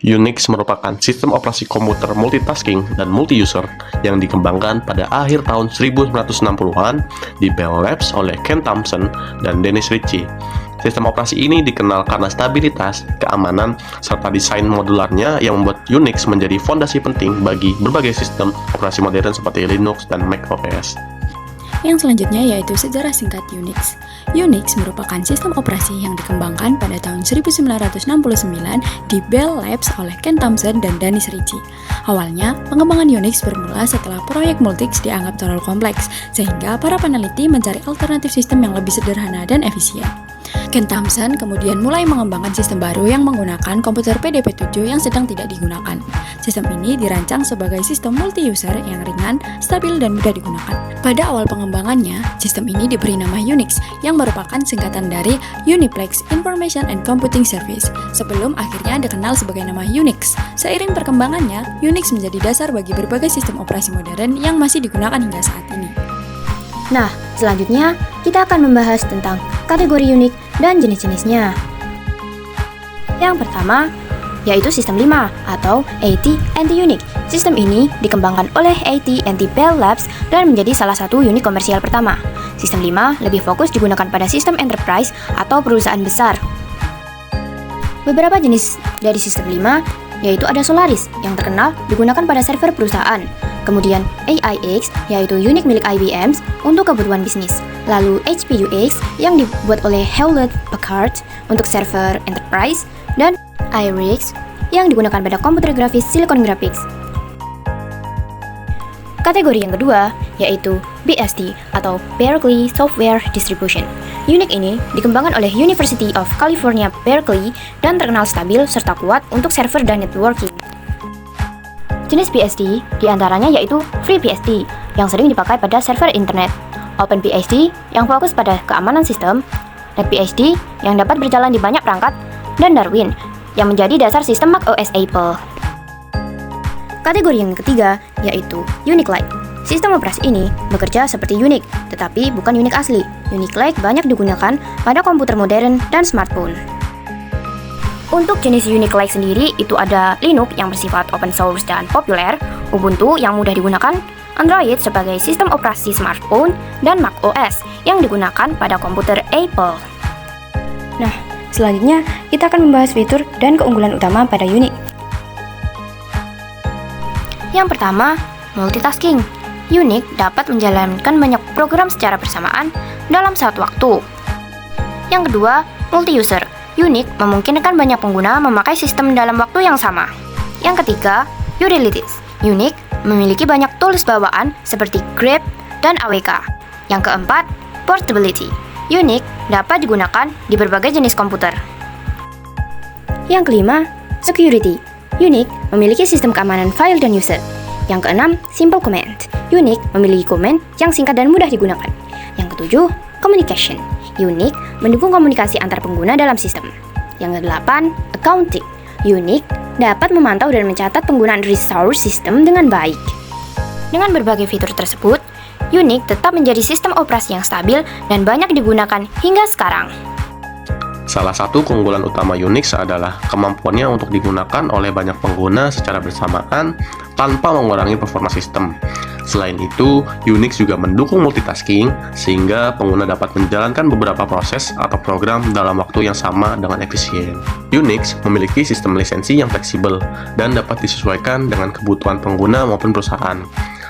Unix merupakan sistem operasi komputer multitasking dan multi-user yang dikembangkan pada akhir tahun 1960-an di Bell Labs oleh Ken Thompson dan Dennis Ritchie. Sistem operasi ini dikenal karena stabilitas, keamanan, serta desain modularnya yang membuat Unix menjadi fondasi penting bagi berbagai sistem operasi modern seperti Linux dan Mac OS. Yang selanjutnya yaitu sejarah singkat Unix. Unix merupakan sistem operasi yang dikembangkan pada tahun 1969 di Bell Labs oleh Ken Thompson dan Dennis Ritchie. Awalnya, pengembangan Unix bermula setelah proyek Multics dianggap terlalu kompleks, sehingga para peneliti mencari alternatif sistem yang lebih sederhana dan efisien. Ken Thompson kemudian mulai mengembangkan sistem baru yang menggunakan komputer PDP-7 yang sedang tidak digunakan. Sistem ini dirancang sebagai sistem multi-user yang ringan, stabil, dan mudah digunakan. Pada awal pengembangannya, sistem ini diberi nama Unix, yang merupakan singkatan dari Uniplex Information and Computing Service, sebelum akhirnya dikenal sebagai nama Unix. Seiring perkembangannya, Unix menjadi dasar bagi berbagai sistem operasi modern yang masih digunakan hingga saat ini. Nah, selanjutnya kita akan membahas tentang kategori Unix dan jenis-jenisnya. Yang pertama, yaitu sistem 5 atau AT&T Unix. Sistem ini dikembangkan oleh AT&T Bell Labs dan menjadi salah satu unit komersial pertama. Sistem 5 lebih fokus digunakan pada sistem enterprise atau perusahaan besar. Beberapa jenis dari sistem 5 yaitu ada Solaris yang terkenal digunakan pada server perusahaan. Kemudian AIX yaitu Unix milik IBM untuk kebutuhan bisnis. Lalu HP UX yang dibuat oleh Hewlett Packard untuk server enterprise dan IRIX yang digunakan pada komputer grafis Silicon Graphics. Kategori yang kedua yaitu BSD atau Berkeley Software Distribution. Unix ini dikembangkan oleh University of California Berkeley dan terkenal stabil serta kuat untuk server dan networking. Jenis BSD diantaranya yaitu FreeBSD yang sering dipakai pada server internet, OpenBSD yang fokus pada keamanan sistem, NetBSD yang dapat berjalan di banyak perangkat, dan Darwin yang menjadi dasar sistem Mac OS Apple. Kategori yang ketiga yaitu Unix Lite. Sistem operasi ini bekerja seperti Unix, tetapi bukan Unix asli. Unix Lite banyak digunakan pada komputer modern dan smartphone. Untuk jenis Unix Lite sendiri itu ada Linux yang bersifat open source dan populer, Ubuntu yang mudah digunakan, Android sebagai sistem operasi smartphone, dan Mac OS yang digunakan pada komputer Apple. Nah, selanjutnya kita akan membahas fitur dan keunggulan utama pada Unix. Yang pertama, multitasking. Unix dapat menjalankan banyak program secara bersamaan dalam satu waktu. Yang kedua, multi-user. Unix memungkinkan banyak pengguna memakai sistem dalam waktu yang sama. Yang ketiga, utilities. Unix memiliki banyak tools bawaan seperti grep dan awk. Yang keempat, portability. Unix dapat digunakan di berbagai jenis komputer. Yang kelima, security. Unix memiliki sistem keamanan file dan user. Yang keenam, simple command. Unix memiliki command yang singkat dan mudah digunakan. Yang ketujuh, communication. Unix mendukung komunikasi antar pengguna dalam sistem. Yang kedelapan, accounting. Unix dapat memantau dan mencatat penggunaan resource system dengan baik. Dengan berbagai fitur tersebut, Unix tetap menjadi sistem operasi yang stabil dan banyak digunakan hingga sekarang. Salah satu keunggulan utama Unix adalah kemampuannya untuk digunakan oleh banyak pengguna secara bersamaan tanpa mengurangi performa sistem. Selain itu, Unix juga mendukung multitasking sehingga pengguna dapat menjalankan beberapa proses atau program dalam waktu yang sama dengan efisien. Unix memiliki sistem lisensi yang fleksibel dan dapat disesuaikan dengan kebutuhan pengguna maupun perusahaan.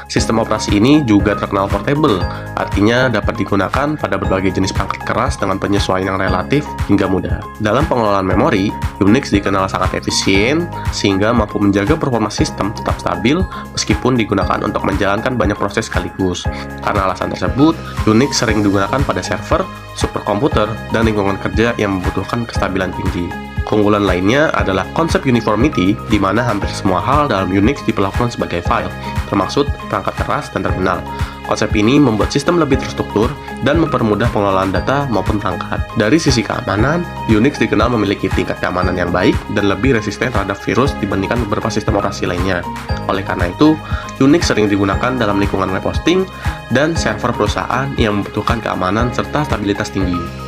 Sistem operasi ini juga terkenal portable, artinya dapat digunakan pada berbagai jenis perangkat keras dengan penyesuaian yang relatif hingga mudah. Dalam pengelolaan memori, Unix dikenal sangat efisien sehingga mampu menjaga performa sistem tetap stabil meskipun digunakan untuk menjalankan banyak proses sekaligus. Karena alasan tersebut, Unix sering digunakan pada server, superkomputer, dan lingkungan kerja yang membutuhkan kestabilan tinggi. Keunggulan lainnya adalah konsep uniformity, di mana hampir semua hal dalam Unix diperlakukan sebagai file, termasuk perangkat keras dan terminal. Konsep ini membuat sistem lebih terstruktur dan mempermudah pengelolaan data maupun perangkat. Dari sisi keamanan, Unix dikenal memiliki tingkat keamanan yang baik dan lebih resisten terhadap virus dibandingkan beberapa sistem operasi lainnya. Oleh karena itu, Unix sering digunakan dalam lingkungan web hosting dan server perusahaan yang membutuhkan keamanan serta stabilitas tinggi.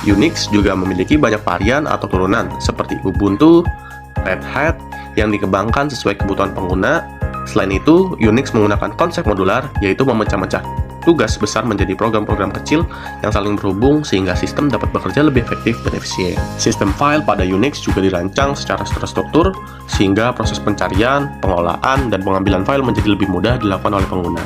Unix juga memiliki banyak varian atau turunan seperti Ubuntu, Red Hat, yang dikembangkan sesuai kebutuhan pengguna. Selain itu, Unix menggunakan konsep modular, yaitu memecah-mecah tugas besar menjadi program-program kecil yang saling berhubung sehingga sistem dapat bekerja lebih efektif dan efisien. Sistem file pada Unix juga dirancang secara terstruktur sehingga proses pencarian, pengelolaan, dan pengambilan file menjadi lebih mudah dilakukan oleh pengguna.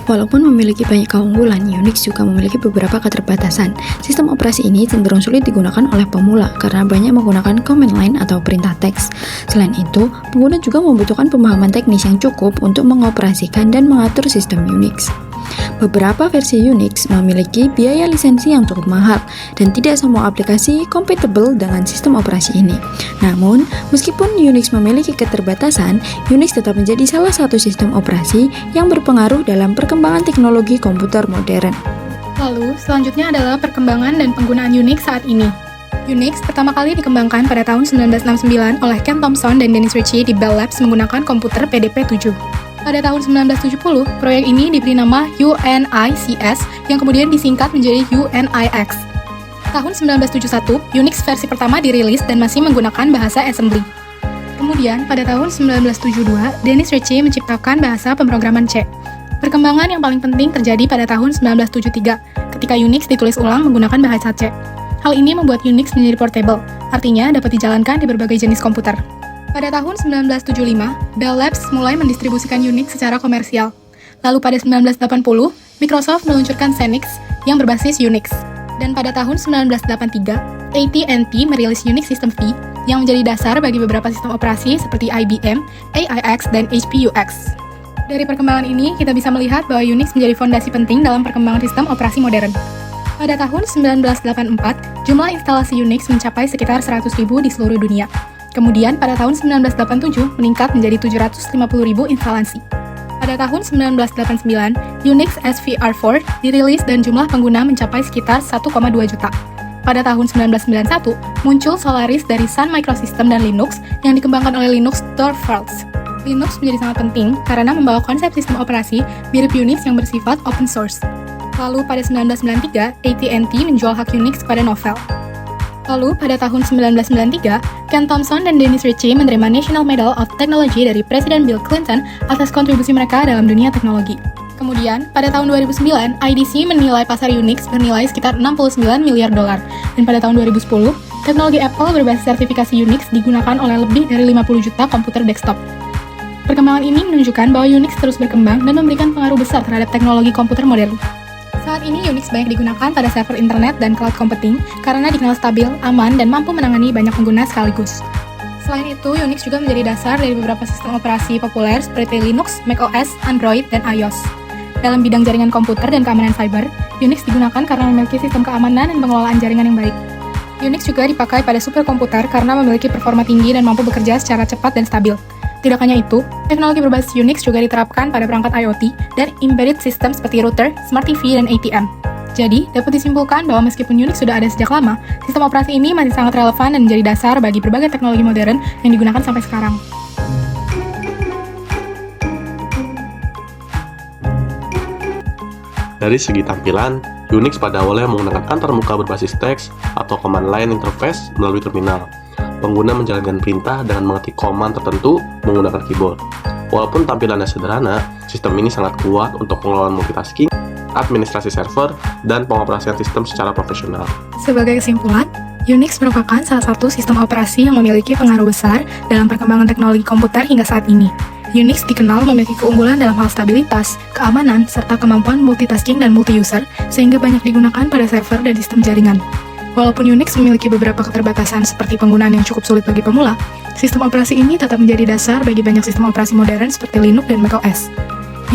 Walaupun memiliki banyak keunggulan, Unix juga memiliki beberapa keterbatasan. Sistem operasi ini cenderung sulit digunakan oleh pemula karena banyak menggunakan command line atau perintah teks. Selain itu, pengguna juga membutuhkan pemahaman teknis yang cukup untuk mengoperasikan dan mengatur sistem Unix. Beberapa versi Unix memiliki biaya lisensi yang cukup mahal dan tidak semua aplikasi compatible dengan sistem operasi ini. Namun, meskipun Unix memiliki keterbatasan, Unix tetap menjadi salah satu sistem operasi yang berpengaruh dalam perkembangan teknologi komputer modern. Lalu, selanjutnya adalah perkembangan dan penggunaan Unix saat ini. Unix pertama kali dikembangkan pada tahun 1969 oleh Ken Thompson dan Dennis Ritchie di Bell Labs menggunakan komputer PDP-7. Pada tahun 1970, proyek ini diberi nama UNICS yang kemudian disingkat menjadi UNIX. Tahun 1971, Unix versi pertama dirilis dan masih menggunakan bahasa assembly. Kemudian, pada tahun 1972, Dennis Ritchie menciptakan bahasa pemrograman C. Perkembangan yang paling penting terjadi pada tahun 1973, ketika Unix ditulis ulang menggunakan bahasa C. Hal ini membuat Unix menjadi portable, artinya dapat dijalankan di berbagai jenis komputer. Pada tahun 1975, Bell Labs mulai mendistribusikan Unix secara komersial. Lalu pada 1980, Microsoft meluncurkan Xenix yang berbasis Unix. Dan pada tahun 1983, AT&T merilis Unix System V yang menjadi dasar bagi beberapa sistem operasi seperti IBM, AIX, dan HP-UX. Dari perkembangan ini, kita bisa melihat bahwa Unix menjadi fondasi penting dalam perkembangan sistem operasi modern. Pada tahun 1984, jumlah instalasi Unix mencapai sekitar 100.000 di seluruh dunia. Kemudian pada tahun 1987 meningkat menjadi 750.000 instalasi. Pada tahun 1989, Unix SVR4 dirilis dan jumlah pengguna mencapai sekitar 1,2 juta. Pada tahun 1991, muncul Solaris dari Sun Microsystem dan Linux yang dikembangkan oleh Linux Torvalds. Linux menjadi sangat penting karena membawa konsep sistem operasi mirip Unix yang bersifat open source. Lalu pada 1993, AT&T menjual hak Unix kepada Novell. Lalu, pada tahun 1993, Ken Thompson dan Dennis Ritchie menerima National Medal of Technology dari Presiden Bill Clinton atas kontribusi mereka dalam dunia teknologi. Kemudian, pada tahun 2009, IDC menilai pasar Unix bernilai sekitar 69 miliar dolar. Dan pada tahun 2010, teknologi Apple berbasis sertifikasi Unix digunakan oleh lebih dari 50 juta komputer desktop. Perkembangan ini menunjukkan bahwa Unix terus berkembang dan memberikan pengaruh besar terhadap teknologi komputer modern. Saat ini Unix banyak digunakan pada server internet dan cloud computing karena dikenal stabil, aman, dan mampu menangani banyak pengguna sekaligus. Selain itu, Unix juga menjadi dasar dari beberapa sistem operasi populer seperti Linux, macOS, Android, dan iOS. Dalam bidang jaringan komputer dan keamanan cyber, Unix digunakan karena memiliki sistem keamanan dan pengelolaan jaringan yang baik. Unix juga dipakai pada superkomputer karena memiliki performa tinggi dan mampu bekerja secara cepat dan stabil. Tidak hanya itu, teknologi berbasis Unix juga diterapkan pada perangkat IoT dan embedded system seperti router, smart TV, dan ATM. Jadi, dapat disimpulkan bahwa meskipun Unix sudah ada sejak lama, sistem operasi ini masih sangat relevan dan menjadi dasar bagi berbagai teknologi modern yang digunakan sampai sekarang. Dari segi tampilan, Unix pada awalnya menggunakan antarmuka berbasis teks atau command line interface melalui terminal. Pengguna menjalankan perintah dengan mengetik command tertentu menggunakan keyboard. Walaupun tampilannya sederhana, sistem ini sangat kuat untuk pengelolaan multitasking, administrasi server, dan pengoperasian sistem secara profesional. Sebagai kesimpulan, Unix merupakan salah satu sistem operasi yang memiliki pengaruh besar dalam perkembangan teknologi komputer hingga saat ini. Unix dikenal memiliki keunggulan dalam hal stabilitas, keamanan, serta kemampuan multitasking dan multi-user, sehingga banyak digunakan pada server dan sistem jaringan. Walaupun Unix memiliki beberapa keterbatasan seperti penggunaan yang cukup sulit bagi pemula, sistem operasi ini tetap menjadi dasar bagi banyak sistem operasi modern seperti Linux dan macOS.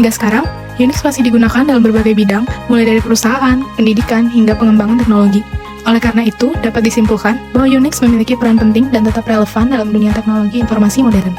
Hingga sekarang, Unix masih digunakan dalam berbagai bidang, mulai dari perusahaan, pendidikan, hingga pengembangan teknologi. Oleh karena itu, dapat disimpulkan bahwa Unix memiliki peran penting dan tetap relevan dalam dunia teknologi informasi modern.